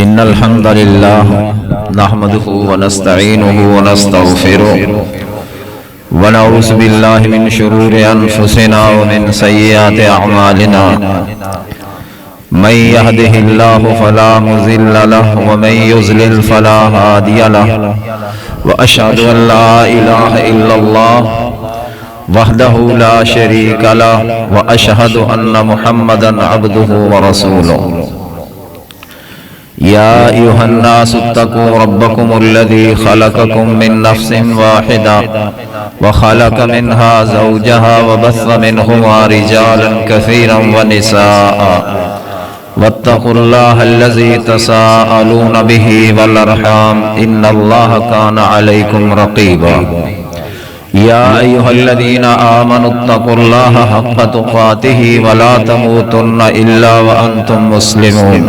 इन्नल हम्दुलिल्लाह नहमदुहु व नस्तईनुहु व नस्तगफिरुहु व नऊज़ु बिल्लाहि मिन शुरूरि अनफुसिना व मिन सय्यिआति अअमालिना मन यहदिहिल्लाहु फला मुज़िल्ल लहु व मन युज़लिल फला हादिय लहु व अशहदु अन ला इलाहा इल्लल्लाह वहदहु ला शरीका लहु व अशहदु अन्न मुहम्मदन अब्दुहु व रसूलुहु। या अय्युहन्नासु इत्तक़ू रब्बकुमुल्लज़ी खलक़कुम मिन नफ्सिन वाहिदा व खलक़ मिन्हा ज़ौजहा व बस्स मिन्हुमा रिजालन कसीरन व निसाअ वत्तक़ुल्लाहल्लज़ी तसाअलून बिही वल अर्हाम इन्नल्लाहा कान अलैकुम रक़ीबा। या अय्युहल्लज़ीना आमनु इत्तक़ुल्लाहा हक़्क़ तुक़ातिही व ला तमूतुन्ना इल्ला व अंतुम मुस्लिमून।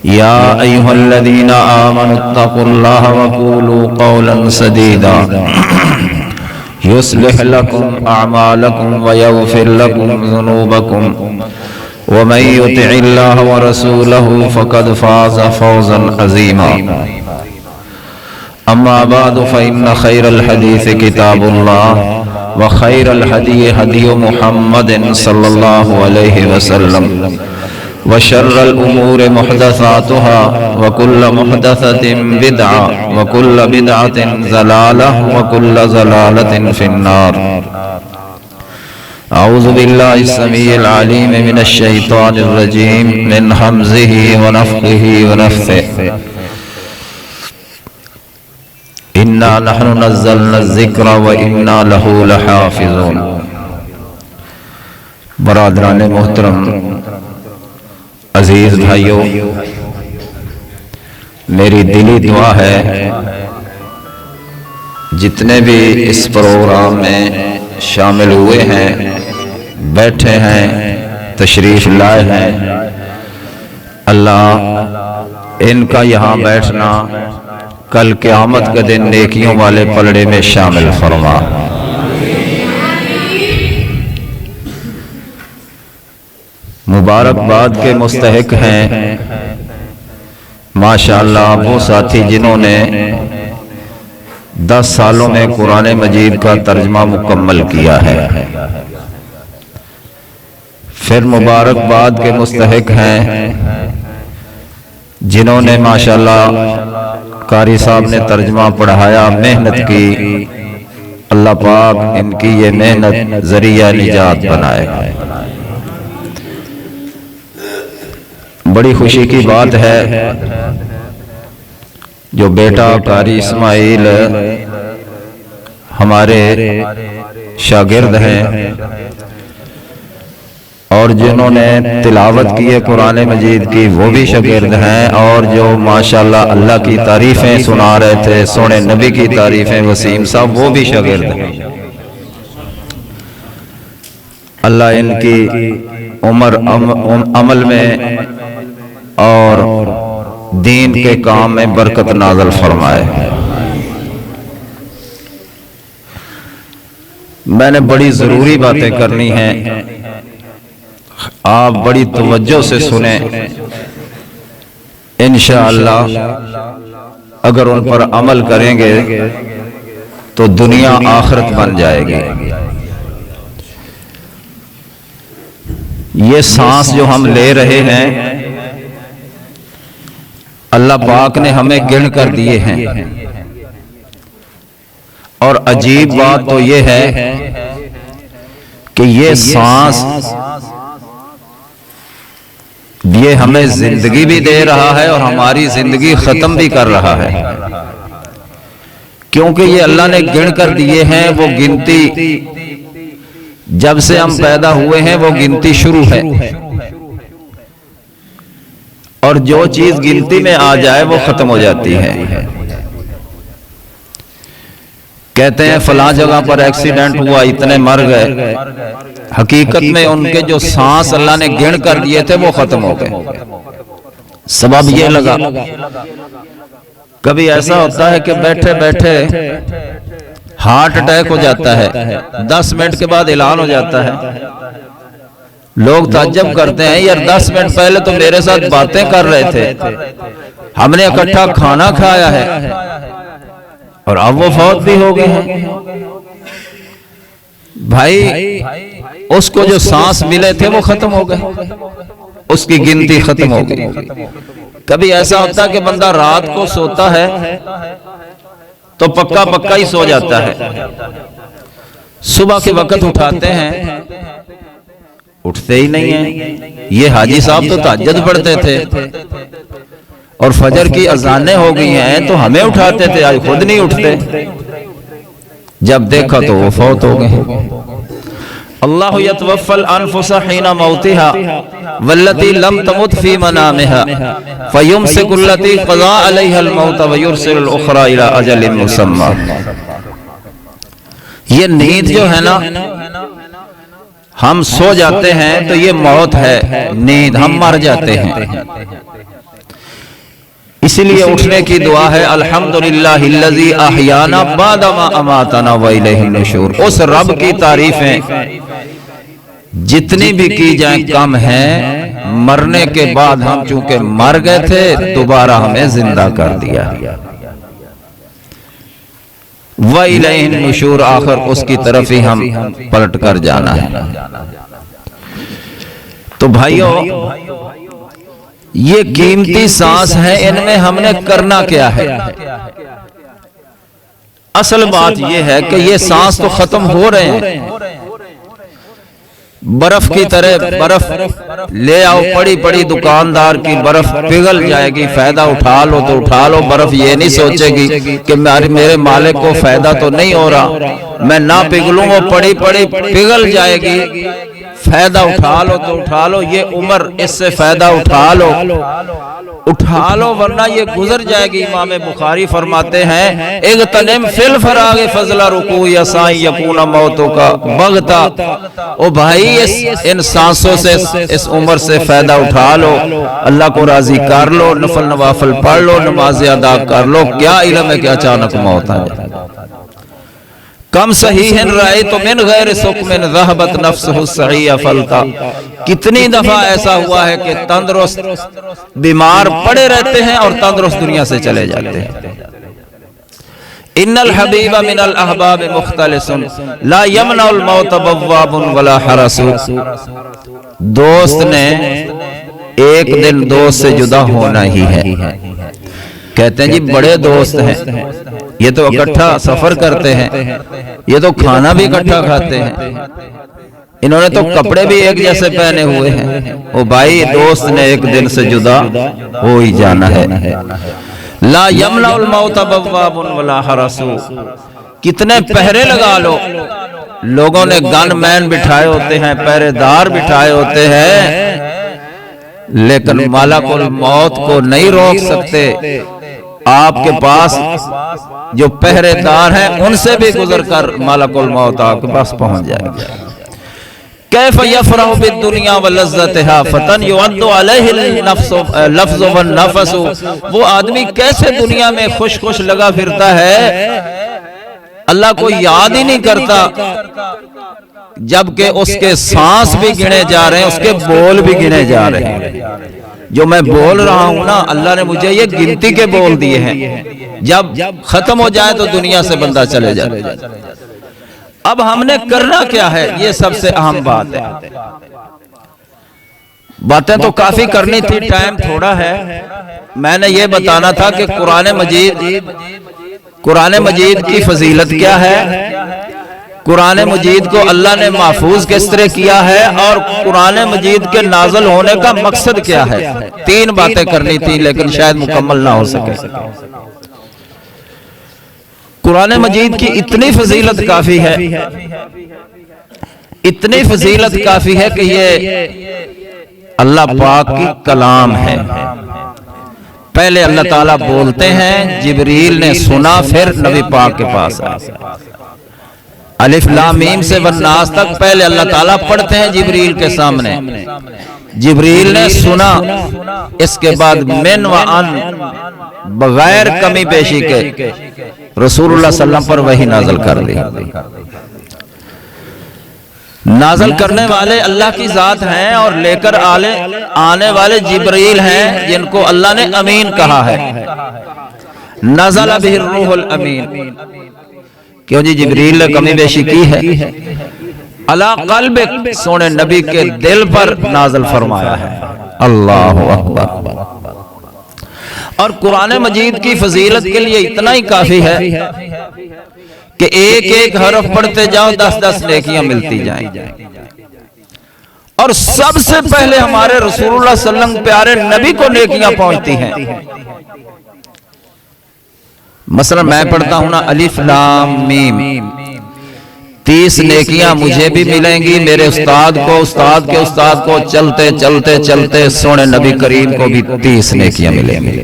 या अय्युहल्लज़ीना आमनु इत्तक़ुल्लाहा व क़ूलू क़ौलन सदीदा युस्लिह लकुम अअमालकुम व यग़फ़िर लकुम ज़ुनूबकुम व मन युतिइल्लाह व रसूलहु फ़क़द फ़ाज़ फ़ौज़न अज़ीमा। अम्मा बादु फ़इन्न खैरल हदीस किताबुल्लाह व खैरल हदी हदी मुहम्मदिन सल्लल्लाहु अलैहि वसल्लम व शर्रल उमूरि मुहदसातुहा व कुल्ल मुहदसतिन बिदअ व कुल्ल बिदअतिन ज़लालह व कुल्ल ज़लालतिन फिन्नार। अऊज़ु बिल्लाहि समीइल अलीम मिनश शैतानिर रजीम मिन हम्ज़िही व नफ़्ख़िही व नफ़्सिही। इन्ना नहनु नज़्ज़लना ज़िक्र व इन्ना लहू लहाफ़िज़ून। बरादरान मोहतरम, अजीज भाइयों, मेरी दिली दुआ है जितने भी इस प्रोग्राम में शामिल हुए हैं, बैठे हैं, तशरीफ लाए हैं, अल्लाह इनका यहाँ बैठना कल क़यामत के दिन नेकियों वाले पलड़े में शामिल फरमा। मुबारकबाद के मुस्तहिक हैं माशाअल्लाह वो साथी जिन्होंने 10 सालों में कुरान मजीद का तर्जमा मुकम्मल किया है। फिर मुबारकबाद के मुस्तहिक हैं जिन्होंने माशाअल्लाह कारी साहब ने तर्जमा पढ़ाया, मेहनत की। अल्लाह पाक इनकी ये मेहनत ज़रिया निजात बनाए। बड़ी खुशी की बात है जो बेटा कारी इस्माइल हमारे शागिर्द हैं और जिन्होंने तिलावत की है कुरान मजीद की वो भी शागिर्द हैं, और जो माशाअल्लाह अल्लाह की तारीफ़ें सुना रहे थे, सोने नबी की तारीफ़ें वसीम साहब वो भी शागिर्द हैं। अल्लाह इनकी उम्र अमल में और दीन के काम में बरकत नाज़िल फरमाए। मैंने बड़ी ज़रूरी बातें करनी हैं, आप बड़ी तवज्जो से सुने। इंशाअल्लाह अगर उन पर अमल करेंगे तो दुनिया आखिरत बन जाएगी। ये सांस जो हम ले रहे हैं अल्लाह पाक ने हमें गिन कर दिए हैं, और अजीब बात तो ये है कि ये सांस ये हमें जिंदगी भी दे रहा है और हमारी जिंदगी खत्म भी कर रहा है, क्योंकि ये अल्लाह ने गिन कर दिए हैं। वो गिनती जब से हम पैदा हुए हैं वो गिनती शुरू है, और जो चीज गिनती में आ जाए वो खत्म हो जाती है। कहते हैं फलां जगह पर एक्सीडेंट हुआ, इतने मर गए, हकीकत में उनके जो सांस अल्लाह ने गिन कर दिए थे वो खत्म हो गए। सबब ये लगा, कभी ऐसा होता है कि बैठे बैठे हार्ट अटैक हो जाता है, 10 मिनट के बाद ऐलान हो जाता है, लोग ताज्जुब करते हैं, यार 10 मिनट पहले तो मेरे साथ बातें कर रहे थे, हमने इकट्ठा खाना खाया है और अब वो फौत भी हो गए हैं। भाई उसको जो सांस मिले थे वो खत्म हो गए, उसकी गिनती खत्म हो गई। कभी ऐसा होता है कि बंदा रात को सोता है तो पक्का पक्का ही सो जाता है, सुबह के वक्त उठाते हैं उठते ही नहीं है। ये हाजी साहब तो तहज्जुद पढ़ते थे और फजर की अजानें हो गई हैं तो हमें उठाते थे, आज खुद नहीं उठते। जब देखा तो वो फौत हो गए। अल्लाहु यतवफ़्फ़ल अनफुसा हिना मौतिहा वल्लती लम तमुत फी मनामिहा फयुमसिकु अल्लती क़ज़ा अलैहा अल-मौत व युरसिलुल उख़रा इला अजलिन मुसम्मा। ये नींद जो है ना, हम सो जाते हैं तो ये मौत है, नींद, हम मर जाते हैं। इसीलिए उठने की दुआ है, अल्हम्दुलिल्लाहिल्लज़ी अहयाना बादमा अमातना व इलैहिन नुशूर। उस रब की तारीफें जितनी भी की जाए कम है, मरने के बाद हम चूंकि मर गए थे दोबारा हमें जिंदा कर दिया। व इलैहिन नुशूर, आखिर उसकी तरफ ही हम पलट कर जाना है। तो भाइयों, ये कीमती सांस है, इनमें हमने करना क्या है? असल बात यह है कि ये सांस तो खत्म हो रहे हैं। बर्फ की तरह बर्फ ले आओ, पड़ी पड़ी दुकानदार की बर्फ पिघल जाएगी, फायदा उठा लो तो उठा लो। बर्फ ये नहीं सोचेगी कि मेरे मालिक को फायदा तो नहीं हो रहा, मैं ना पिघलूं, वो पड़ी पड़ी पिघल जाएगी। फायदा उठा लो तो उठा लो, ये उम्र इससे फायदा उठा लो वरना ये गुजर जाएगी। इमाम बुखारी फरमाते हैं, इग़्तनिम फिल फराग फज़ला रुकू या साई यकूना मौतों का बगता। ओ भाई, इन सांसों से, इस उम्र से फायदा उठा लो, अल्लाह को राजी कर लो, नफल नवाफिल पढ़ लो, नमाज़ें अदा कर लो। क्या इल्म है कि अचानक मौत आ जाए। कम सही है राय तो मिन गैर सुकमिन ज़हबत नफ्सुहु सहीह फलता। कितनी दफा ऐसा हुआ है कि तंदुरुस्त बीमार पड़े रहते हैं और तंदुरुस्त दुनिया से चले जाते हैं। इन्नल हबीबा मिनल अहबाब मुख्तलिसुन ला यमनउल मौत बव्वाबुन वला हरसु। दोस्त ने एक दिन दोस्त से जुदा होना ही है। कहते हैं जी बड़े दोस्त हैं, ये तो इकट्ठा सफर करते हैं, ये तो खाना भी इकट्ठा खाते हैं, इन्होंने तो कपड़े भी एक जैसे पहने हुए हैं। ओ भाई, दोस्त ने एक दिन से जुदा हो ही जाना है। ला यमनउल मौत बव्वाबुन वला हरसु। कितने पहरे लगा लो, लोगों ने गनमैन बिठाए होते हैं, पहरेदार बिठाए होते हैं, लेकिन मलकुल मौत को नहीं रोक सकते। आपके पास जो पहरेदार हैं उनसे भी गुजर कर मलकुल मौत आपके पास पहुंच जाएगा। कैफ यफरहु बिद्दुनिया व लज़्ज़तिहा फतन युअद्दु अलैहि लफ्ज़ु व नफ़सु। वो आदमी कैसे दुनिया में खुश खुश लगा फिरता है, अल्लाह को याद ही नहीं करता, जबकि उसके सांस भी गिने जा रहे हैं, उसके बोल भी गिने जा रहे हैं। जो मैं बोल रहा हूं ना, अल्लाह ने मुझे ये गिनती के बोल दिए हैं। जब खत्म हो जाए तो दुनिया से बंदा चले जाए। अब हमने करना क्या है, ये सबसे अहम बात है। बातें तो काफी करनी थी, टाइम थोड़ा है। मैंने ये बताना था कि कुरान मजीद की फजीलत क्या है, कुरान मजीद को अल्लाह ने महफूज किस तरह किया है और कुरान मजीद के नाज़िल होने का मकसद क्या है। 3 बातें करनी थी, लेकिन शायद मुकम्मल ना हो सके। कुरान मजीद की इतनी फजीलत काफी है, इतनी फजीलत काफी है कि ये अल्लाह पाक की कलाम है। पहले अल्लाह ताला बोलते हैं, जिब्रील ने सुना, फिर नबी पाक के पास आया। अलिफ लाम मीम से वन्नास तक पहले अल्लाह ताला पढ़ते हैं जिब्रील के सामने। जिब्रील ने सुना, इसके बाद मिन व अन, बगैर कमी पेशी के रसूलुल्लाह सल्लल्लाहु अलैहि वसल्लम पर वही नाज़िल कर दी। नाजल करने वाले अल्लाह की जात हैं और लेकर आने वाले जिब्रील हैं, जिनको अल्लाह ने अमीन कहा है। नज़ल बिहिर रूहुल अमीन, क्यों जी जिब्रील ने कमी बेशी की है? अला क़ल्बिक, सोने नबी के दिल पर नाजल फरमाया है। अल्लाहु अकबर। और कुरान मजीद की फजीलत के लिए इतना ही काफी है कि एक एक हरफ पढ़ते जाओ 10-10 नेकियां मिलती जाएं। और सबसे पहले हमारे रसूलुल्लाह सल्लल्लाहु अलैहि वसल्लम प्यारे नबी को नेकियां पहुंचती हैं। मसलन मैं पढ़ता हूं ना अलिफ लाम मीम, 30 नेकियां मुझे भी मिलेंगी, मेरे उस्ताद को, उस्ताद के उस्ताद को, चलते चलते चलते सोने नबी करीम को भी 30 नेकियां मिलेंगी,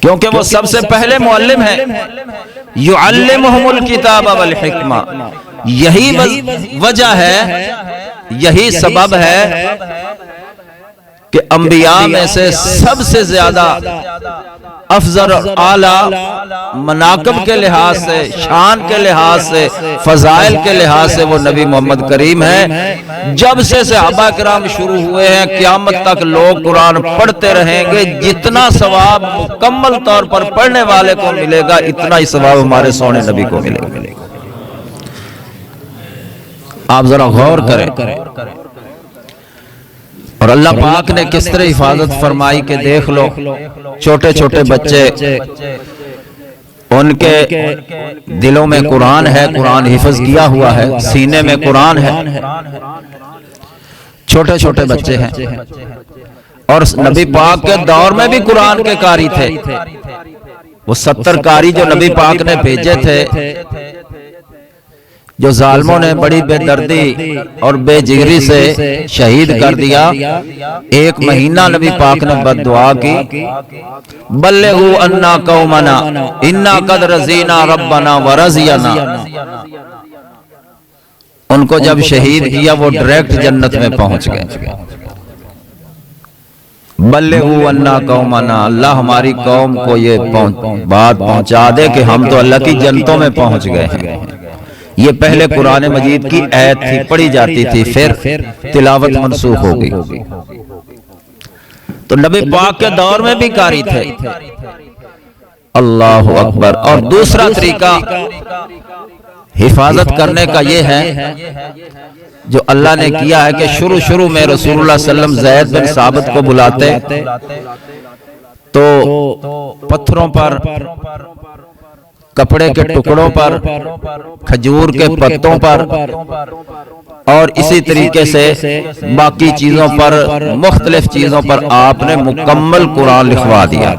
क्योंकि वो सबसे पहले मुअल्लिम है। युअल्लिमुहुमुल किताब वल हिकमा, यही वजह है, यही सबब है कि अंबिया में से सबसे ज्यादा अफजल और आला मनाकब के लिहाज से, शान के लिहाज से, फजाइल के लिहाज से वो नबी मोहम्मद करीम है। जब से सहाबा किराम शुरू हुए हैं क़यामत तक लोग कुरान पढ़ते रहेंगे। जितना सवाब मुकम्मल तौर पर पढ़ने वाले को मिलेगा, इतना ही सवाब हमारे सोने नबी को मिलेगा। आप जरा गौर करें। और अल्लाह पाक ने किस तरह हिफाजत फरमाई कि देख लो, छोटे छोटे बच्चे, उनके दिलों में कुरान है, कुरान हिफ्ज किया हुआ है, सीने में कुरान है, छोटे छोटे बच्चे हैं। और नबी पाक के दौर में भी कुरान के कारी थे। वो 70 कारी जो नबी पाक ने भेजे थे, जो जालिमों ने बड़ी बेदर्दी और बेजिगरी से शहीद कर दिया। 1 महीना नबी पाक ने बद्दुआ की, बल्लिगू अन्ना कौमना इन्ना कद रज़ीना रब्बना व रज़ियना। उनको जब शहीद किया वो डायरेक्ट जन्नत में पहुंच गए। बल्लिगू अन्ना कौमना, अल्लाह हमारी कौम को ये बात पहुंचा दे कि हम तो अल्लाह की जन्नतों में पहुंच गए हैं। ये पहले कुरान मजीद की आयत थी, पढ़ी जाती थी, फिर तिलावत मनसूख हो गई। तो नबी पाक के दौर में भी कारी थे। अल्लाहु अकबर। और दूसरा तरीका हिफाजत करने का ये है जो अल्लाह ने किया है कि शुरू शुरू में रसूलुल्लाह सल्लल्लाहु अलैहि वसल्लम ज़ैद बिन साबित को बुलाते तो पत्थरों पर, कपड़े के टुकड़ों पर, खजूर के पत्तों पर और इसी तरीके से बाकी चीजों पर, मुख्तलिफ चीजों पर आपने मुकम्मल कुरान लिखवा दिया।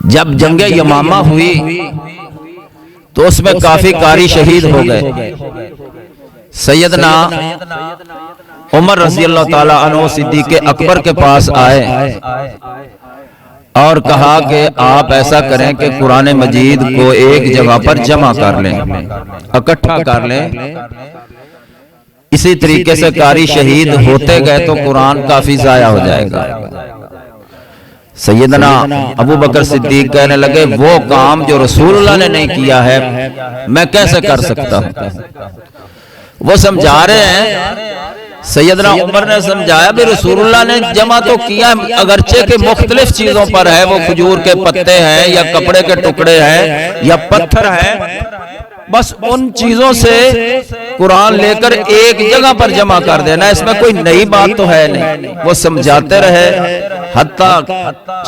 जब जंगे यमामा हुई तो उसमें काफी कारी शहीद हो गए। सैयदना उमर रज़ी अल्लाह ताला अन्हु सिद्दीक़ अकबर के पास आए और कहा कि आप ऐसा करें कि कुरान मजीद को एक जगह पर जमा कर लें, इकट्ठा कर लें। इसी तरीके से कारी शहीद होते गए तो कुरान काफी जाया हो जाएगा। सैयदना अबू बकर सिद्दीक कहने लगे, वो काम जो रसूलुल्लाह ने नहीं किया है मैं कैसे कर सकता हूं? वो समझा रहे हैं, सैयदना उमर ने समझाया भी रसूलुल्लाह ने जमा तो किया, अगरचे के मुख्तलिफ चीजों पर है, वो खजूर के पत्ते हैं या कपड़े के टुकड़े हैं या पत्थर हैं, बस उन चीजों से कुरान लेकर एक जगह पर जमा कर देना, इसमें कोई नई बात तो है नहीं। वो समझाते रहे हत्ता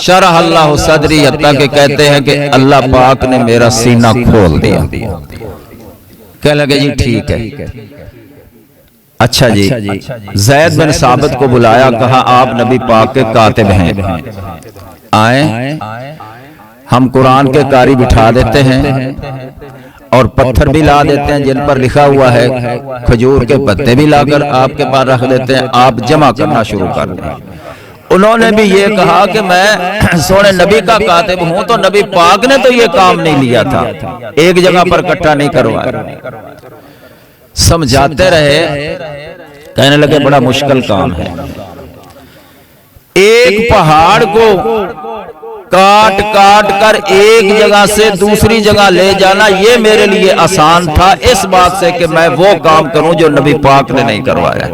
शरह अल्लाह सदरी, हत्ता के कहते हैं कि अल्लाह पाक ने मेरा सीना खोल दिया। कह लगे जी ठीक है, अच्छा जी। ज़ैद बिन साबित को बुलाया, कहा आप नबी पाक के कातिब हैं, आए हम कुरान के कारी बिठा देते हैं और पत्थर भी ला देते हैं जिन पर लिखा हुआ है, खजूर के पत्ते भी लाकर आपके पास रख देते हैं, आप जमा करना शुरू कर दें। उन्होंने भी ये कहा कि मैं सोने नबी का कातिब हूं, तो नबी पाक ने तो ये काम नहीं लिया था, एक जगह पर इकट्ठा नहीं करवाया। समझाते रहे, कहने लगे बड़ा मुश्किल काम है। एक पहाड़ को काट काट कर एक जगह से दूसरी जगह ले जाना, ये मेरे लिए आसान था इस बात से कि मैं वो काम करूं जो नबी पाक ने नहीं करवाया।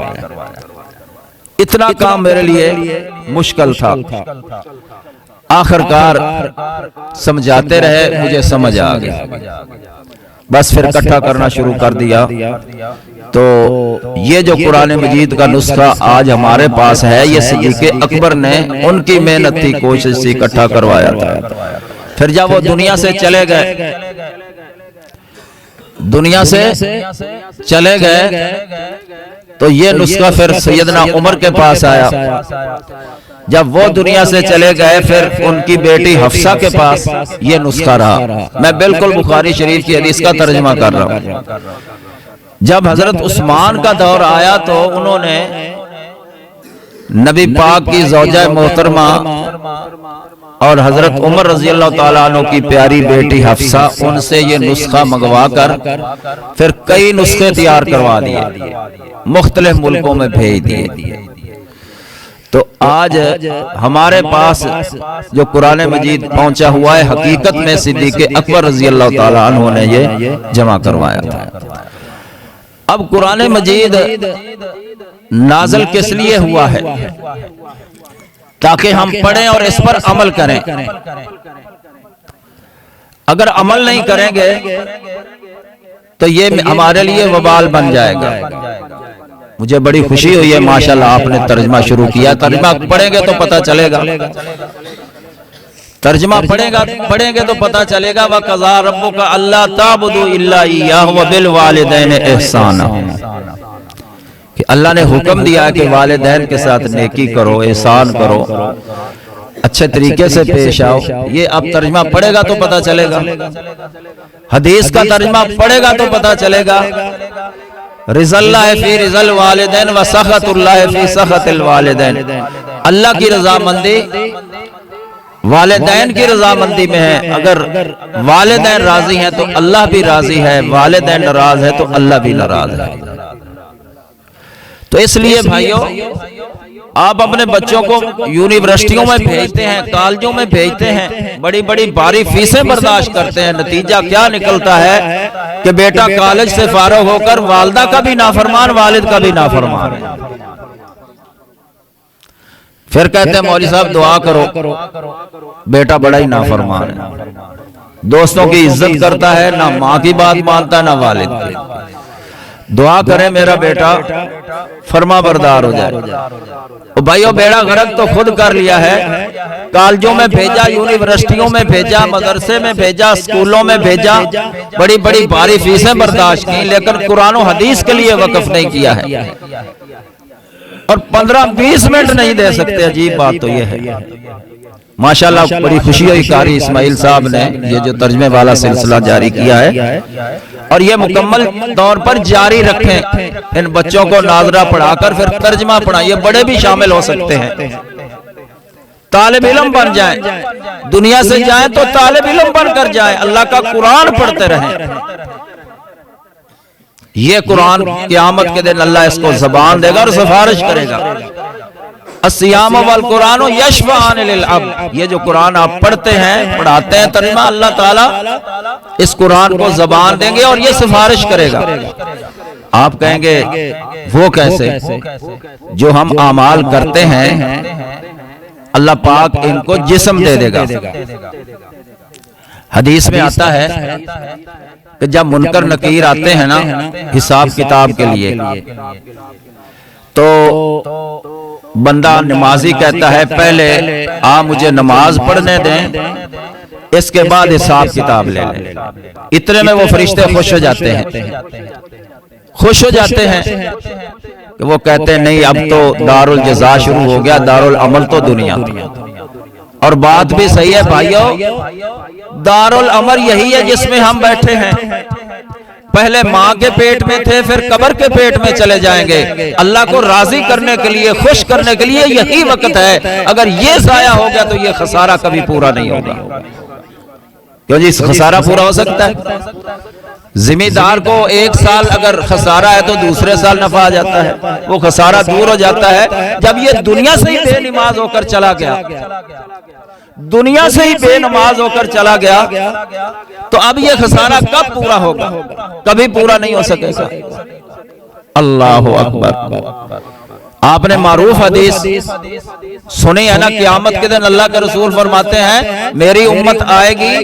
इतना काम मेरे लिए मुश्किल था। आखिरकार समझाते रहे, मुझे समझ आ गया, बस फिर इकट्ठा करना शुरू कर दिया। तो ये जो कुरान मजीद का नुस्खा आज हमारे पास है, ये सिद्दीक़ अकबर ने उनकी मेहनती कोशिश से इकट्ठा करवाया था। फिर जब वो दुनिया से चले गए, दुनिया से चले गए, तो ये नुस्खा फिर सैयदना उमर के पास आया। जब वो दुनिया से चले गए, फिर उनकी बेटी हफ्सा के पास ये नुस्खा रहा। मैं बिल्कुल बुखारी शरीफ की हदीस का तर्जुमा कर रहा हूं। जब हजरत उस्मान का दौर आया तो उन्होंने नबी पाक की ज़ौजा मोहतरमा और हजरत उमर रजी अल्लाह ताला अन्हु की प्यारी बेटी हफ्सा, उनसे ये नुस्खा मंगवा कर फिर कई नुस्खे तैयार करवा दिए, मुख्तलिफ मुल्कों में भेज दिए। तो आज हमारे पास जो कुरान मजीद पहुंचा हुआ है, हकीकत में सिद्दीक़ अकबर रजी अल्लाह ताला अन्हु ने ये जमा करवाया था। अब कुरान मजीद नाज़िल किस लिए हुआ है? ताकि हम पढ़ें और इस पर अमल करें। अगर अमल नहीं करेंगे तो ये हमारे लिए वबाल बन जाएगा। मुझे बड़ी खुशी हुई है, माशाल्लाह आपने तर्जमा शुरू किया। तर्जमा पढ़ेंगे तो पता चलेगा, तर्जमा पढ़ेंगे तो पता चलेगा। व क़ज़ा रब्बुका अल्ला ताबुदू इल्ला इय्याहु व बिल वालिदैनि इहसाना, कि अल्लाह ने हुक्म दिया कि वालिदैन के साथ नेकी करो, एहसान करो, अच्छे तरीके से पेश आओ। ये अब तर्जमा पढ़ेगा तो पता चलेगा, हदीस का तर्जमा पढ़ेगा तो पता चलेगा। रिज़ल्लाह फी रिज़ल वालिदैन व सख़तुल्लाह फी सख़तिल वालिदैन, अल्लाह की रज़ामंदी वालिदैन की रज़ामंदी में है। अगर वालिदैन राजी हैं तो अल्लाह भी राजी है, वालिदैन नाराज है तो अल्लाह भी नाराज है। तो इसलिए भाइयों, आप अपने बच्चों को यूनिवर्सिटियों में भेजते हैं, कॉलेजों में भेजते हैं, बड़ी बड़ी भारी फीसें बर्दाश्त करते हैं। नतीजा क्या निकलता है कि बेटा कॉलेज से फारिग होकर वालिदा का भी नाफरमान, वालिद का भी नाफरमान है। फिर कहते हैं मौलवी साहब दुआ करो, बेटा बड़ा ही नाफरमान है, दोस्तों की इज्जत करता है, ना माँ की बात मानता है ना वालिद की। दुआ करें मेरा बेटा फरमा बरदार हो जाए। तो भाइयों, बेड़ा गर्क तो खुद कर लिया है। कॉलेजों में भेजा, यूनिवर्सिटियों में भेजा, मदरसे में भेजा, स्कूलों में भेजा, बड़ी बड़ी भारी फीसें बर्दाश्त की, लेकिन कुरान और हदीस के लिए वक्फ नहीं किया है और 15-20 मिनट नहीं दे सकते। अजीब बात तो यह है। माशाल्लाह बड़ी खुशी हुई, कारी इस्माइल साहब ने ये जो तर्जमे वाला सिलसिला जारी किया है और ये मुकम्मल तौर पर जारी रखें। इन बच्चों को नाज़रा पढ़ाकर फिर तर्जमा पढ़ाइए, बड़े भी शामिल हो सकते हैं, तालिब इल्म बन जाएं, दुनिया से जाएं तो तालिब इल्म बनकर जाएं, अल्लाह का कुरान पढ़ते रहें। ये कुरान क़यामत के दिन अल्लाह इसको ज़बान देगा और सिफारिश करेगा। अस्सियाम वल कुरान यशफ़ाअन लिल अब्द, ये जो कुरान आप पढ़ते हैं, पढ़ाते हैं तर्जुमा, अल्लाह ताला इस कुरान को ज़बान देंगे और ये सिफारिश करेगा। आप कहेंगे वो कैसे? जो हम आमाल करते हैं अल्लाह पाक इनको जिस्म दे देगा। हदीस में आता है कि जब मुनकर नकीर आते हैं ना हिसाब किताब के लिए, तो बंदा नमाजी कहता है पहले आप मुझे नमाज पढ़ने दें, इसके बाद हिसाब किताब ले लें। इतने में वो फरिश्ते खुश हो जाते हैं, खुश हो जाते हैं कि वो कहते हैं नहीं, अब तो दारुल जज़ा शुरू हो गया, दारुल अमल तो दुनिया। और बात भी सही है भाइयों, दारुल अमल यही है जिसमें हम बैठे हैं। पहले माँ के पेट में थे, फिर कब्र के पेट में चले जाएंगे। अल्लाह को राजी करने के लिए, खुश करने के लिए यही वक्त है। अगर ये ज़ाया हो गया तो ये खसारा कभी पूरा नहीं होगा। क्यों जी, खसारा पूरा हो सकता है। जिम्मेदार को एक साल अगर खसारा है तो दूसरे साल नफा आ जाता है, वो खसारा दूर हो जाता है जब ये दुनिया से ही बेनिमाज होकर चला गया। दुनिया से ही बेनमाज होकर चला गया, तो अब ये खसारा कब पूरा होगा? कभी पूरा नहीं हो सकेगा। अल्लाह अकबर। आपने मारूफ हदीस सुनी है ना, क़यामत के दिन अल्लाह के रसूल फरमाते हैं मेरी उम्मत आएगी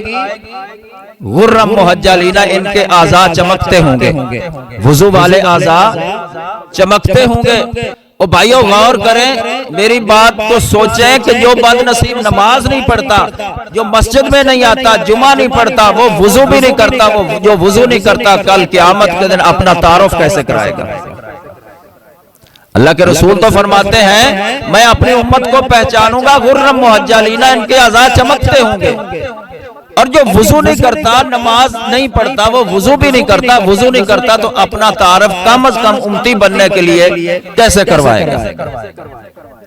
गुर्रम मुहज्जलीना, इनके आज़ा चमकते होंगे, वुजू वाले आज़ा चमकते होंगे। और भाइयों गौर करें, मेरी बात को सोचें कि जो बदनसीब नमाज नहीं पढ़ता, जो मस्जिद में नहीं आता, जुमा नहीं पढ़ता, वो वुजू भी नहीं करता, वो जो वुजू नहीं करता, कल क़यामत के दिन अपना तारुफ कैसे कराएगा? अल्लाह के रसूल तो फरमाते हैं मैं अपनी उम्मत को पहचानूंगा गुर्रम मुहज्जलीना, इनके आज़ा चमकते होंगे। और जो वुजू नहीं करता, नमाज नहीं पढ़ता, वो वुजू भी नहीं करता, वुजू नहीं करता, तो अपना तारफ कम से कम उम्मती बनने के लिए कैसे करवाएगा?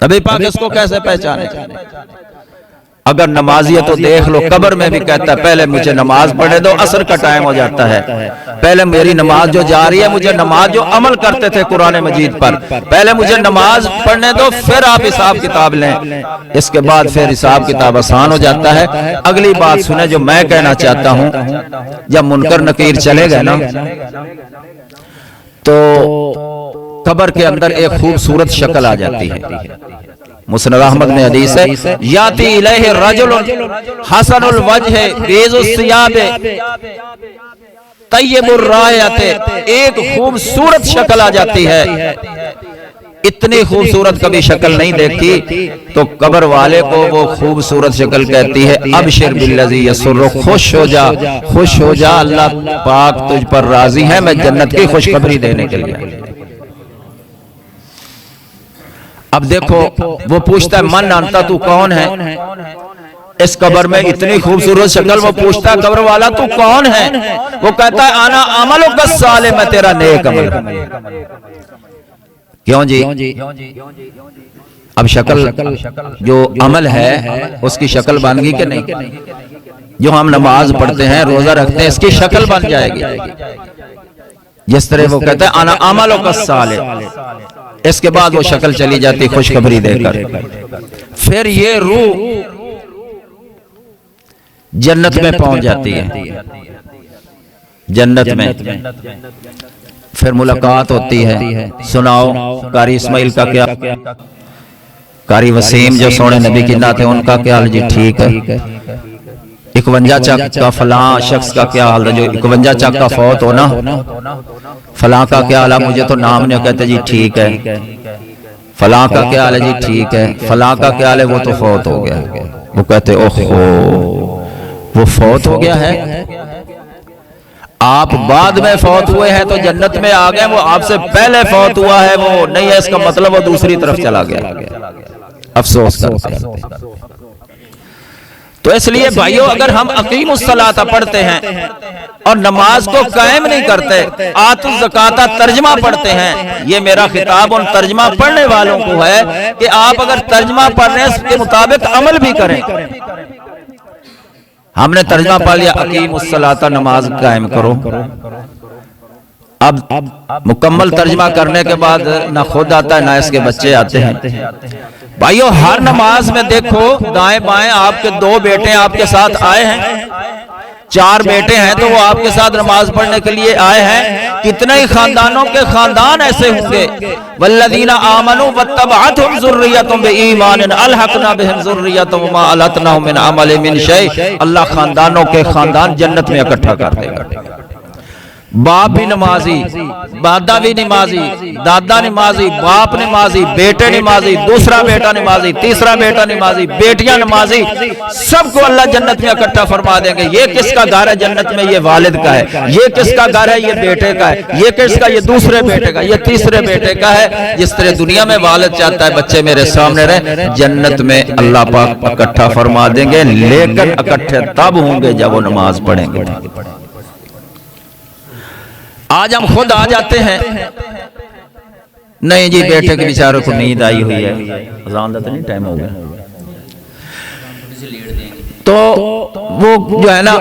नबी पाक इसको कैसे पहचानेगा? अगर नमाजी है तो देख लो, कब्र में भी कहता है पहले मुझे नमाज पढ़ने दो, असर का टाइम हो जाता है, पहले मेरी नमाज जो जा रही है, मुझे नमाज जो अमल करते थे कुरान मजीद पर, पहले मुझे नमाज पढ़ने दो, फिर आप हिसाब किताब लें, इसके बाद फिर हिसाब किताब आसान हो जाता है। अगली बात सुने जो मैं कहना चाहता हूं, जब मुनकर नकीर चले गए ना, तो कब्र के अंदर एक खूबसूरत शक्ल आ जाती है। मुस्नद अहमद में हदीस है, याती इलैहि रजुलुन हसनुल वजह बेजुस सियाब तय्यबुर रायत, एक खूबसूरत शक्ल आ जाती है, इतनी खूबसूरत कभी शक्ल नहीं देखी, तो कब्र वाले को वो खूबसूरत शक्ल कहती है अबशिर बिल्लज़ी यसुर्रु, खुश हो जा, खुश हो जा, अल्लाह पाक तुझ पर राजी है, मैं जन्नत की खुशखबरी देने के लिए। अब देखो वो पूछता है मन अंता, तू कौन है? इस कब्र में इतनी खूबसूरत शक्ल, वो पूछता है कब्र वाला तू कौन है? वो कहता है आना अमलो का साले, मैं तेरा नेक अमल। क्यों जी? अब शक्ल जो अमल है उसकी शक्ल बन गई कि नहीं? जो हम नमाज पढ़ते हैं, रोजा रखते हैं, इसकी शक्ल बन जाएगी। जिस तरह वो कहता है आना अमलो का साले, इसके बाद वो शक्ल चली जाती खुशखबरी देकर। फिर ये रूह जन्नत में पहुंच जाती है। जन्नत में फिर मुलाकात होती है। सुनाओ कारी इस्माइल का क्या, कारी वसीम जो सोने नबी की नाते, उनका क्या हाल जी? ठीक है। 51 चक का फलां शख्स का क्या हाल है, जो 51 चक का फौत हो ना, फलां का क्या हाल है? मुझे तो नाम नहीं, कहते जी ठीक है। फलां का क्या हाल है जी? ठीक है। फलां का क्या हाल है? वो तो फौत हो गया। वो कहते ओहो वो फौत हो गया है, आप बाद में फौत हुए हैं तो जन्नत में आ गए, वो आपसे पहले फौत हुआ है वो नहीं है, इसका मतलब वो दूसरी तरफ चला गया। अफसोस करते हैं। तो इसलिए भाइयों, अगर हम अकीमुस्सलाता पढ़ते हैं और नमाज को कायम नहीं करते, आतु ज़काता तर्जमा पढ़ते हैं, ये मेरा खिताब उन तर्जमा पढ़ने वालों को है कि आप अगर तर्जमा पढ़ने के मुताबिक अमल भी करें। हमने तर्जमा पढ़ लिया अकीमुस्सलाता, नमाज कायम करो। अब मुकम्मल तर्जमा करने के बाद ना खुद आता है ना इसके बच्चे आते हैं। भाइयों हर नमाज में देखो दाएं बाएं आपके 2 बेटे आपके साथ आए हैं, 4 बेटे हैं तो वो आपके साथ नमाज पढ़ने के लिए आए हैं। कितने ही खानदानों के खानदान ऐसे होंगे, वल्लज़ीना आमनू वत्तबअतहुम ज़ुर्रिय्यतुहुम बिईमान अलहक़ना बिहिम ज़ुर्रिय्यतहुम वमा अलतनाहुम मिन अमलिहिम मिन शै। अल्लाह खानदानों के खानदान जन्नत में इकट्ठा कर देगा। बाप भी नमाजी, दादा भी नमाजी, दादा नमाजी, बाप नमाजी, बेटे नमाजी, दूसरा बेटा नमाजी, तीसरा बेटा नमाजी, बेटियां नमाजी, सबको अल्लाह जन्नत में इकट्ठा फरमा देंगे। ये किसका घर है जन्नत में? ये वालिद का है। ये किसका घर है? ये बेटे का है। ये किसका? ये दूसरे बेटे का, ये तीसरे बेटे का है। जिस तरह दुनिया में वालिद चाहता है बच्चे मेरे सामने रहे, जन्नत में अल्लाह पाक इकट्ठा फरमा देंगे। लेकिन इकट्ठे तब होंगे जब वो नमाज पढ़ेंगे। आज हम खुद आ जाते हैं, नहीं जी बेटे के बेचारों को नींद आई हुई है, अज़ान का तो नहीं टाइम हो गया, तो वो जो है ना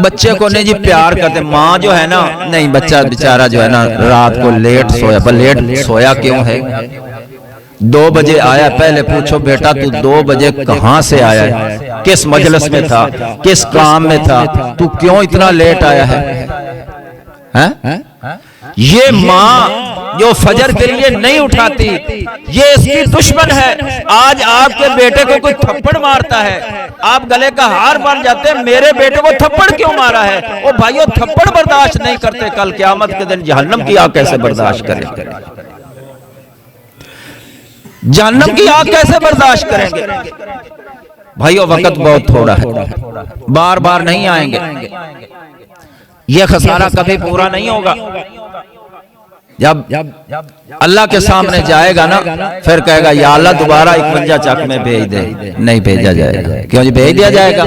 बच्चे को नहीं जी प्यार करते। माँ जो है ना, नहीं बच्चा बेचारा जो है ना रात को लेट सोया, पर लेट सोया क्यों है? 2 बजे आया, पहले पूछो बेटा तू 2 बजे कहां से आया है, किस मजलिस में था, किस काम में था, तू क्यों इतना लेट आया है? ये माँ जो फजर के लिए नहीं उठाती, ये इसकी दुश्मन है। आज आपके बेटे को कोई थप्पड़ मारता है, आप गले का हार बन जाते हैं, मेरे बेटे को थप्पड़ क्यों मारा है? ओ भाइयों, थप्पड़ बर्दाश्त नहीं करते, कल क़यामत के दिन जहन्नम की आग कैसे बर्दाश्त करेंगे? जहन्नम की आग कैसे बर्दाश्त करेंगे? भाइयों, वक्त बहुत थोड़ा है, बार बार नहीं आएंगे, यह खसारा कभी पूरा नहीं होगा। जब अल्लाह के सामने जाएगा ना, फिर कहेगा या अल्लाह दोबारा 51 चक में भेज दे, नहीं भेजा जाएगा। क्यों जी? भेज दिया जाएगा।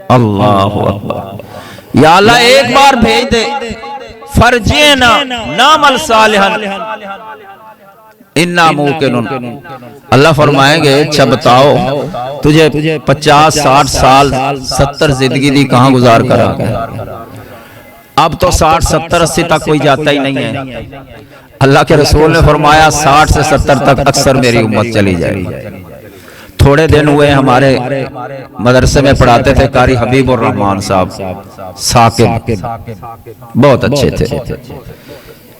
अल्लाह अकबर। या अल्लाह एक बार भेज दे, फर्जीना नामल सालिहन इन्ना मुकिनुन। अल्लाह फरमाएंगे, अच्छा बताओ तुझे 50, 60 साल 70 जिंदगी दी कहां गुजार करा? अब तो 60, 70, 80 तक कोई जाता ही नहीं है। अल्लाह के रसूल ने फरमाया 60 से 70 तक अक्सर मेरी उम्मत चली जाएगी। थोड़े दिन हुए हमारे मदरसे में पढ़ाते थे कारी हबीबुर रहमान साहब साकिब, बहुत अच्छे थे।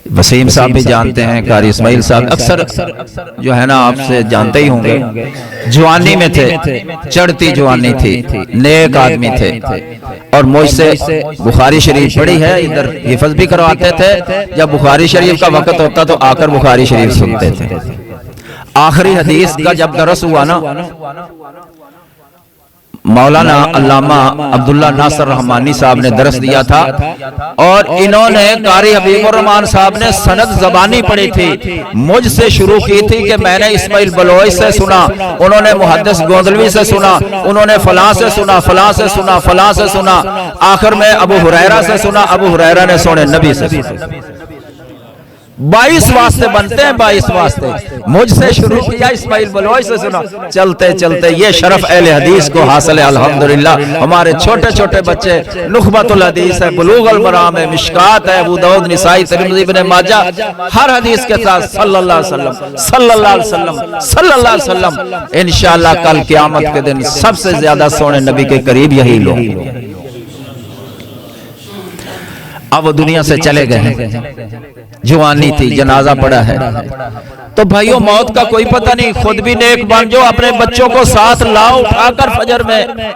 वसीम साहब भी जानते हैं, कारी इस्माइल साहब अक्सर जो है ना आपसे जानते ही होंगे। जवानी में थे, चढ़ती जवानी थी, नेक आदमी थे और मुझसे बुखारी शरीफ पढ़ी है, इधर हिफ्ज़ भी करवाते थे। जब बुखारी शरीफ का वक्त होता तो आकर बुखारी शरीफ सुनते थे। आखिरी हदीस का जब दरस हुआ ना, मौलाना अल्लामा अब्दुल्ला नासर रहमानी साहब ने दरस दिया था और इन्होंने कारी हबीबुर रहमान साहब ने सनद ज़बानी पढ़ी थी। मुझसे शुरू की थी कि मैंने इस्माइल बलोई से सुना, उन्होंने मुहद्दिस गोंदलवी से सुना, उन्होंने फलां से सुना, फलां से सुना, फलां से सुना, आखिर में अबू हुरैरा से सुना, अबू हुरैरा ने सुने नबी से। 22 वास्ते बनते हैं, 22 वास्ते। मुझसे शुरू किया, इस्माइल बलोई से सुना, चलते चलते ये शरफ अहले हदीस को हासिल है अल्हम्दुलिल्लाह। हमारे छोटे छोटे बच्चे नुखबतुल हदीस है, बुलूगुल मराम है, मिशकात है, अबू दाऊद, निसाई, तिरमिज़ी, इब्न माजा, हर हदीस के साथ सल्लल्लाहु अलैहि वसल्लम, सल्लल्लाहु अलैहि वसल्लम, सल्लल्लाहु अलैहि वसल्लम। इंशाअल्लाह कल क़यामत के दिन सबसे ज्यादा सोने नबी के करीब यही लोग। अब वो दुनिया से चले गए हैं, जवानी थी, जनाजा पड़ा है। तो भाइयों, मौत का कोई पता नहीं, खुद भी नेक बन जाओ, अपने बच्चों को साथ लाओ, उठाकर फजर में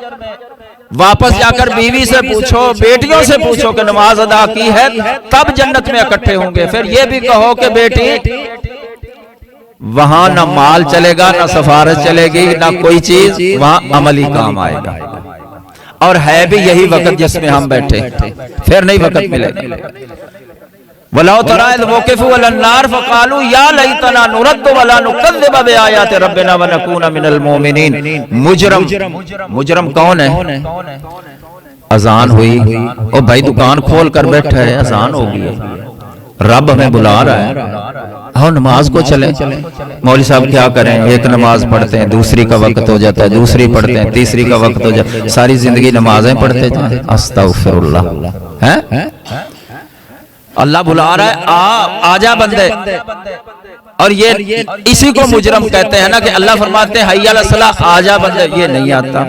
वापस जाकर बीवी से पूछो, बेटियों से पूछो कि नमाज अदा की है, तब जन्नत में इकट्ठे होंगे। फिर ये भी कहो कि बेटी वहां ना माल चलेगा, ना सफारत चलेगी, ना कोई चीज वहां अमली काम आएगा। और है भी यही वक्त जिसमें हम बैठे, फिर नहीं वक्त मिलेगा। वलाउ तराइल वक़िफ़ू अलन नार फ़क़ालू या लैतना नुरद्दु वला नुकज़्ज़िब बिआयाति रब्बिना व नकूना मिनल मोमिनीन। मुजरम कौन है? अजान हुई, ओ भाई दुकान खोल कर बैठा है, अजान होगी, रब हमें बुला रहा है, हाँ नमाज को चले। मौलवी साहब क्या करें, एक नमाज पढ़ते हैं, दूसरी का वक्त हो जाता है, दूसरी पढ़ते हैं, तीसरी का वक्त हो जाता है, सारी जिंदगी नमाजें पढ़ते जाएं। अस्तगफिरुल्लाह। हैं? अल्लाह बुला रहा है, आजा बंदे। और ये इसी को मुजरम कहते हैं ना कि अल्लाह फरमाते हैं हय्या अलस सलाह, आजा बंदे, ये नहीं आता।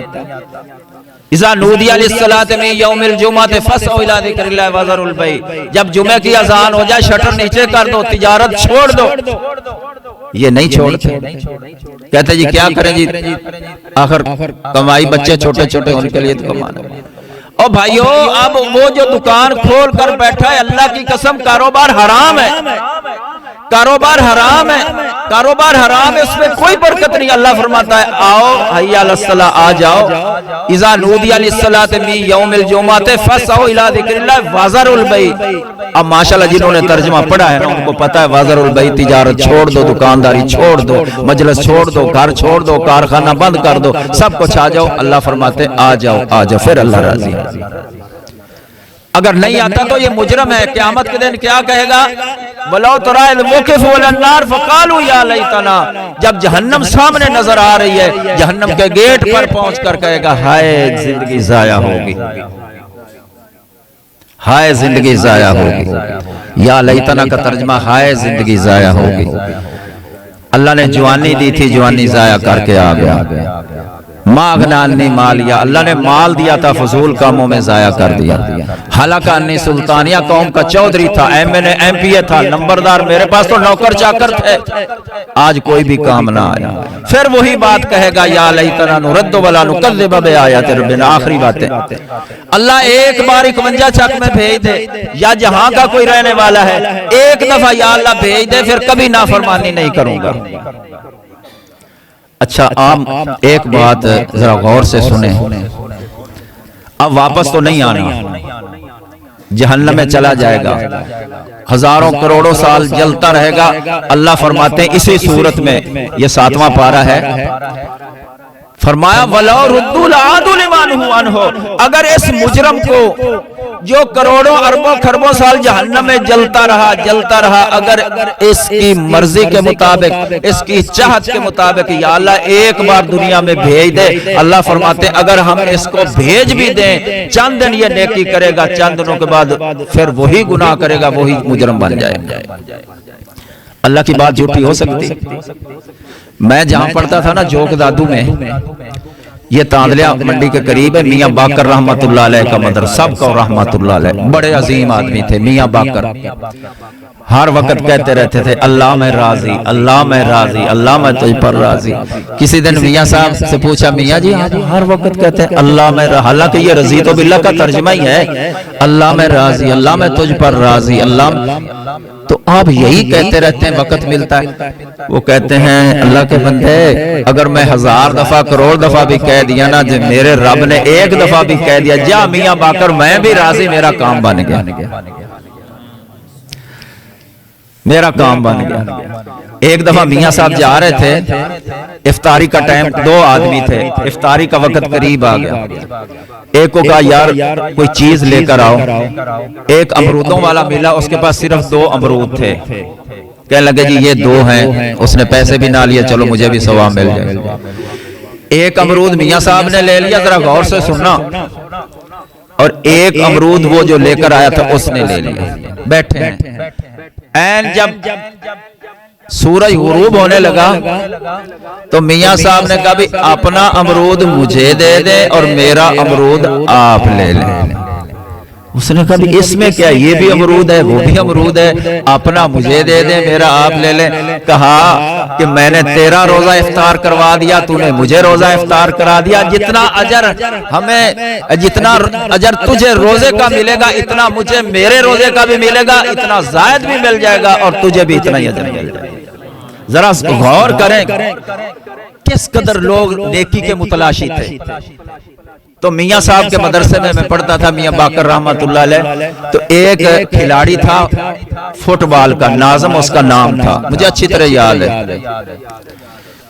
इज़ा नूदिया लिस्सलाति मिन यौमिल जुमअति फस्अू इला ज़िक्रिल्लाहि व ज़रुल बै। जब जुमे की अजान हो जाए, शटर नीचे कर दो, तिजारत छोड़ दो। ये नहीं छोड़ते, कहते जी क्या करें जी, आखिर कमाई, बच्चे छोटे छोटे, उनके लिए तो कमाना। और भाइयों, अब वो जो दुकान खोल कर बैठा है, अल्लाह की कसम कारोबार हराम है, कारोबार हराम है, कारोबार हराम है, उसमें कोई बरकत नहीं। अल्लाह फरमाता है आओ हय्या अलस सलाह, आ जाओ। इज़ा नूदिया लिस्सलाति मिन यौमिल जुमअति फस्अू इला ज़िक्रिल्लाहि व ज़रुल बै। अब माशाल्लाह जिन्होंने तर्जुमा पढ़ा है ना, उनको पता है व ज़रुल बै, तिजारत छोड़ दो, दुकानदारी छोड़ दो, मजलिस छोड़ दो, घर छोड़ दो, कारखाना बंद कर दो, सब कुछ आ जाओ। अल्लाह फरमाते आ जाओ, आ जाओ, फिर अल्लाह राजी है। अगर नहीं आता तो ये मुजरम है। क़यामत के दिन क्या कहेगा, वलाउ तराइल वक़िफ़ू अलन नार फ़क़ालू या लैतना। जब जहन्नम सामने नजर आ रही है, जहन्नम के गेट पर पहुंचकर कहेगा हाय जिंदगी जाया होगी, हाय जिंदगी जाया होगी। या लैतना का तर्जमा हाय जिंदगी जाया होगी। अल्लाह ने जवानी दी थी, जवानी जाया करके आ गया। मागनानी मालिया, अल्लाह ने माल दिया था, फजूल कामों में जाया कर दिया। हलाकानी सुल्तानिया कौम का चौधरी था, MNA MPA था, नंबरदार, मेरे पास तो नौकर चाकर थे, आज कोई भी काम ना आया। फिर वही बात कहेगा, या लैतना नुरद्दु वला नुकज़्ज़िबु बिआयाति रब्बिना। आखिरी बातें, अल्लाह एक बार 51 चक में भेज दे, या जहां का कोई रहने वाला है एक दफा या अल्लाह भेज दे, फिर कभी नाफरमानी नहीं करूंगा। अच्छा, आप एक बात जरा गौर से सुने, अब वापस तो नहीं आना, जहन्नम में चला जाएगा, हजारों करोड़ों साल जलता रहेगा। अल्लाह फरमाते हैं इसी सूरत में, ये 7वां पारा है, फरमाया वलो रुद्दुल आदु लिमानहु अन्हु, अगर इस मुजरम को जो करोड़ों अरबों खरबों साल जहन्नम में जलता रहा, अगर इसकी मर्जी के मुताबिक, इसकी चाहत के मुताबिक या अल्लाह एक बार दुनिया में भेज दे, अल्लाह फरमाते अगर हम इसको भेज भी दें, चंद दिन ये नेकी करेगा, चंद दिनों के बाद फिर वही गुनाह करेगा, वही मुजरम बन जाएगा। अल्लाह की बात झूठी हो सकती? मैं जहां पढ़ता था ना जोक दादू में, ये तांदलिया मंडी के करीब है, मियां बाकर रहमतुल्लाह अलैह का मदरसा, सबका रहमतुल्लाह अलैह, बड़े अजीम आदमी थे मियां बाकर। हर वक्त कहते रहते थे अल्लाह मैं राजी, अल्लाह मैं राजी, अल्लाह मैं तुझ पर राजी। किसी दिन मियां साहब से पूछा, मियां जी आप हर वक्त कहते हैं अल्लाह मैं, हालांकि ये रजी तो बिल्ला का तर्जमा ही है, अल्लाह मैं राजी, अल्लाह मैं तुझ पर राजी, अल्लाह, तो आप यही कहते रहते हैं वक्त मिलता है? वो कहते हैं अल्लाह के बंदे, अगर मैं 1000 दफा करोड़ दफा भी कह दिया ना, जो मेरे रब ने एक दफा भी कह दिया जा मियां बाकर मैं भी राजी, मेरा काम बन गया, मेरा काम बन गया। एक दफा मियां साहब जा रहे थे, इफ्तारी का टाइम, 2 आदमी थे, इफ्तारी का वक्त करीब आ गया। एक को कहा यार कोई चीज लेकर आओ, एक अमरूदों वाला मिला, उसके पास सिर्फ 2 अमरूद थे, कहने लगे जी ये 2 हैं, उसने पैसे भी ना लिए, चलो मुझे भी सवाब मिल जाए। एक अमरूद मियां साहब ने ले लिया, जरा गौर से सुनना, और एक अमरूद वो जो लेकर आया था उसने ले लिया। बैठे हैं, एंड जब सूरज गुरूब होने लगा तो मियां साहब ने कहा भी अपना अमरूद मुझे दे दे और मेरा अमरूद आप ले लें। उसने कहा भी इसमें क्या, ये भी अमरूद है वो भी अमरूद है, अपना मुझे दे दे मेरा आप ले ले। कहा कि मैंने तेरा रोजा इफ्तार करवा दिया, तूने मुझे रोजा इफ्तार करा दिया, जितना अजर हमें, जितना अजर तुझे रोजे का मिलेगा इतना मुझे मेरे रोजे का भी मिलेगा, इतना जायद भी मिल जाएगा और तुझे भी इतना ही अजर मिल जाएगा। जरा गौर करें किस कदर लोग नेकी के मुतलाशी थे। तो मियां साहब के मदरसे में मैं पढ़ता था, मियां बाकर रहमतुल्लाह अलैह, तो एक खिलाड़ी था फुटबॉल का, नाज़म उसका नाम था, मुझे अच्छी तरह याद है,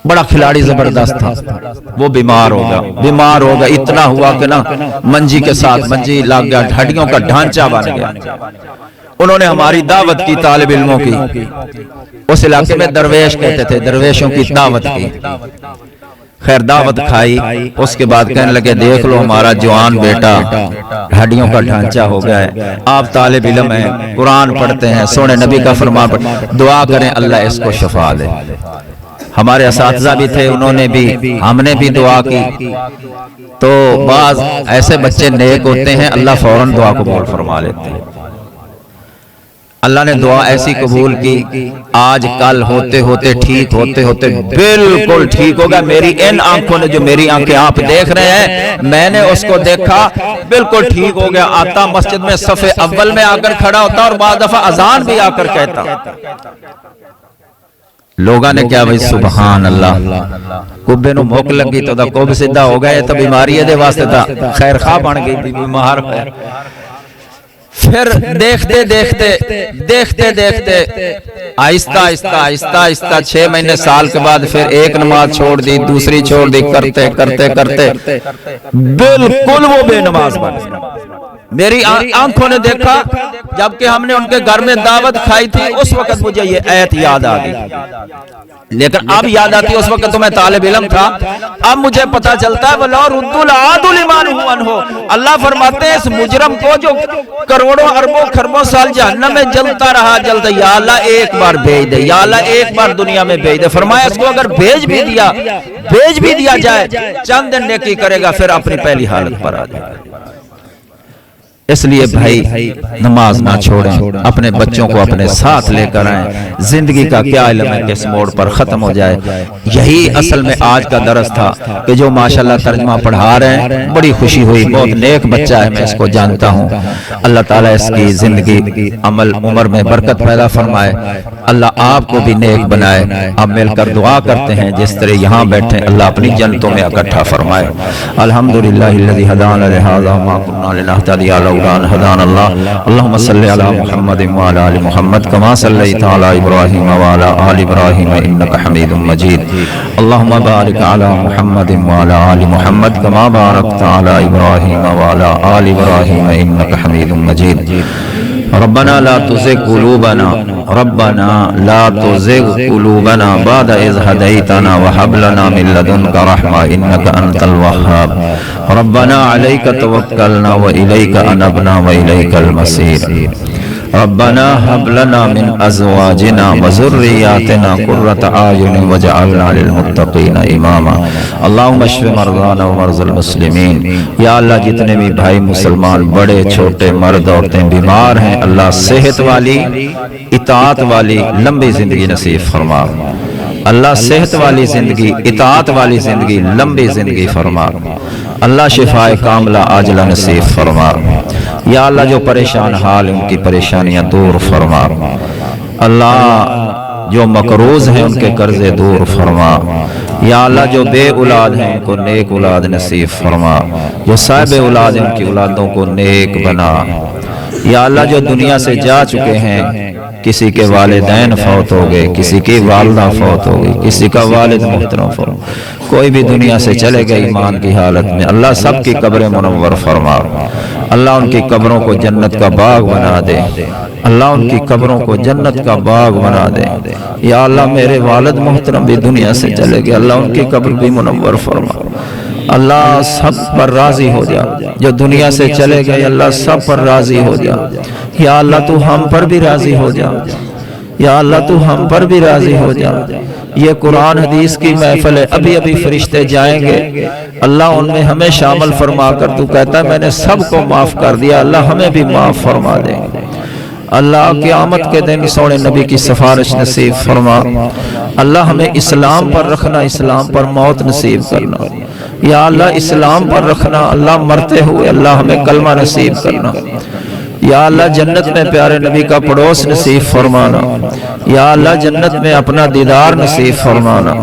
बड़ा खिलाड़ी जबरदस्त था। वो बीमार हो गया, इतना हुआ कि ना मंजी के साथ मंजी लग गया, हड्डियों का ढांचा बन गया। उन्होंने हमारी दावत की, तालिब इल्मों की, उस इलाके में दरवेश कहते थे, दरवेशों की दावत की। खैर दावत खाई, उसके बाद कहने लगे देख लो हमारा जवान बेटा हड्डियों का ढांचा हो गया है, आप तालिब इल्म हैं, कुरान पढ़ते हैं, सोने नबी का फरमान पढ़ते, दुआ करें अल्लाह इसको शफा दे। हमारे असातिज़ा भी थे, उन्होंने भी, हमने भी दुआ की। तो बाज ऐसे बच्चे नेक होते हैं, अल्लाह फौरन दुआ कबूल फरमा लेते हैं। अल्लाह ने दुआ ऐसी कबूल की, आज कल होते होते ठीक होते होते बिल्कुल ठीक हो गया। मेरी इन आंखों ने, जो मेरी आंखें आप देख रहे हैं, मैंने उसको देखा, बिल्कुल ठीक हो गया। आता मस्जिद में सफ़े अव्वल में आकर खड़ा होता और बाद दफा अजान भी आकर कहता। लोगों ने क्या भाई सुबहान अल्लाह, कुब्बे नु भूख लगी तो कुब सीधा हो गया, तो बीमारी है वास्ते था, खैर खा बन गई, बीमार है। फिर देखते देखते देखते देखते आहिस्ता आहिस्ता आहिस्ता आहिस्ता 6 महीने साल के बाद फिर एक नमाज छोड़ दी, दूसरी छोड़ दी, करते करते करते बिल्कुल वो बेनमाज बन गया। मेरी आंखों ने देखा जबकि हमने उनके घर में दावत खाई थी, उस वक्त मुझे ये आयत याद आ गई। लेकिन अब याद आती है, उस वक्त तो मैं तालिब इल्म था। अब मुझे पता चलता है वला रुद्दुल आदुल ईमानुहु अन्हु। अल्लाह फरमाते हैं इस मुजरम को जो करोड़ों अरबों खरबों साल जहन्नम में जलता रहा, जलता, या अल्लाह एक बार भेज दे, या अल्लाह एक बार दुनिया में भेज दे। फरमाया इसको अगर भेज भी दिया जाए, चंद दिन नेकी करेगा, फिर अपनी पहली हालत पर आ जाएगा। इसलिए भाई नमाज ना छोड़ें, अपने बच्चों को अपने साथ लेकर आएं। जिंदगी का क्या इल्म है किस मोड़ पर खत्म हो जाए। यही असल में आज का दरस था कि जो माशाल्लाह तर्जमा पढ़ा रहे हैं, बड़ी खुशी हुई। बहुत नेक बच्चा है, मैं इसको जानता हूँ। अल्लाह ताला इसकी जिंदगी अमल उम्र में बरकत पैदा फरमाए, अल्लाह आपको भी नेक बनाए। अब मिलकर दुआ करते हैं, जिस तरह यहाँ बैठे अल्लाह अपनी जन्नतों में इकट्ठा फरमाए। अल्हम्दुलिल्लाहिल्लज़ी हदाना लिहाज़ा मा कुन्ना लिनहतदिया लौला अन हदानल्लाह। अल्लाहुम्मा सल्लि अला मुहम्मदिन व अला आलि मुहम्मद कमा सल्लैता अला इब्राहीम व अला आलि इब्राहीम इन्नका हमीदुम मजीद। अल्लाहुम्मा बारिक अला मुहम्मदिन व अला आलि मुहम्मद कमा बारकता अला इब्राहीम व अला आलि इब्राहीम इन्नका हमीदुम मजीद। रब्बना ला तुज़िग कुलूबना रब्बना ला तुज़िग कुलूबना बाद इज़ हदैतना व हब लना मिन लदुनका रहमा इन्नका अंतल वह्हाब। रब्बना अलैका तवक्कलना व इलैका अनबना व इलैकल मसीर। रब्बना हब लना मिन अज़वाजिना व ज़ुर्रिय्यातिना कुर्रता आयुन वजअलना लिलमुत्तक़ीना इमामा। अल्लाहुम्मा अश्फि मरज़ाना व मरज़ल मुस्लिमीन। या अल्लाह जितने भी भाई मुसलमान बड़े छोटे मर्द औरतें बीमार हैं, अल्लाह सेहत वाली इताअत वाली लंबी जिंदगी नसीब फरमा। अल्लाह सेहत वाली जिंदगी, इताअत वाली जिंदगी, लंबी जिंदगी फरमा। अल्लाह शिफाए कामला आजला नसीब फरमा। या अल्लाह जो परेशान हाल उनकी परेशानियां दूर फरमा। अल्लाह जो मकरूज हैं उनके कर्जे दूर फरमा। या अल्लाह जो बे औलाद हैं उनको नेक औलाद नसीब फरमा। जो साहिब औलाद हैं उनकी औलादों को नेक बना। या अल्लाह जो दुनिया से जा चुके हैं, किसी के वालिदैन फौत हो गए, किसी की वालदा फौत हो गई, किसी का वालिद मुहतरम फौत, कोई भी दुनिया से चले गए ईमान की हालत में, अल्लाह सबकी कब्रें मुनव्वर फरमा। अल्लाह उनकी कब्रों को जन्नत का बाग बना दे। अल्लाह उनकी कब्रों को जन्नत का बाग बना दे। या अल्लाह मेरे वालिद मुहतरम भी दुनिया से चले गए, अल्लाह उनकी कब्र भी मुनव्वर फरमा। अल्लाह सब पर राजी हो जा। जो दुनिया से चले गए अल्लाह सब पर राजी हो जा। या अल्लाह तू हम पर भी राजी हो जा। या अल्लाह तू हम पर भी राजी हो जा। ये कुरान हदीस की महफिल है, अभी अभी फरिश्ते जाएंगे, अल्लाह उनमें हमें शामिल फरमा कर, तू कहता है मैंने सबको माफ कर दिया, अल्लाह हमें भी माफ फरमा दे। अल्लाह क़यामत के दिन सोने नबी की सिफारिश नसीब फरमा। अल्लाह हमें इस्लाम पर रखना, इस्लाम पर मौत नसीब करना। या अल्लाह इस्लाम पर रखना, अल्लाह मरते हुए अल्लाह हमें कलमा नसीब करना। या अल्लाह जन्नत में प्यारे नबी का पड़ोस नसीब फरमाना। या अल्लाह जन्नत में अपना दीदार नसीब फरमाना।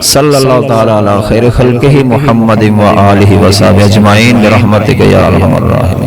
सल्लल्लाहु तआला अला खैर खल्क़िही मुहम्मदिन व आलिहि व सहबिही अजमाइन बिरहमतिका या अरहमर राहिमीन।